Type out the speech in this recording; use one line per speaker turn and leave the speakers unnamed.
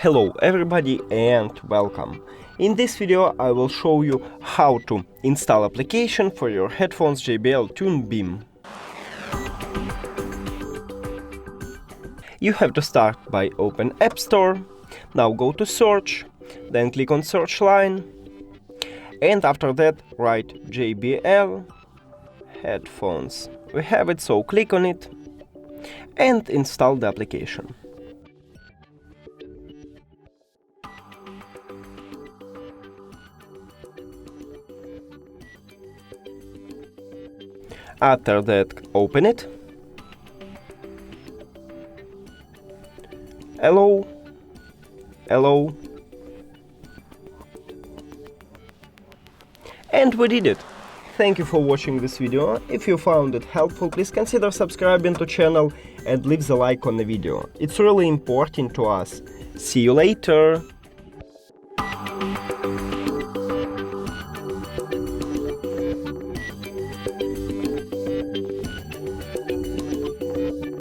Hello everybody and welcome. In this video I will show you how to install application for your headphones JBL Tune Beam. You have to start by open App Store, now go to search, then click on search line, and after that write JBL headphones. We have it, so click on it and install the application. After that, open it. Hello. And we did it. Thank you for watching this video. If you found it helpful, please consider subscribing to channel and leave the like on the video. It's really important to us. See you later.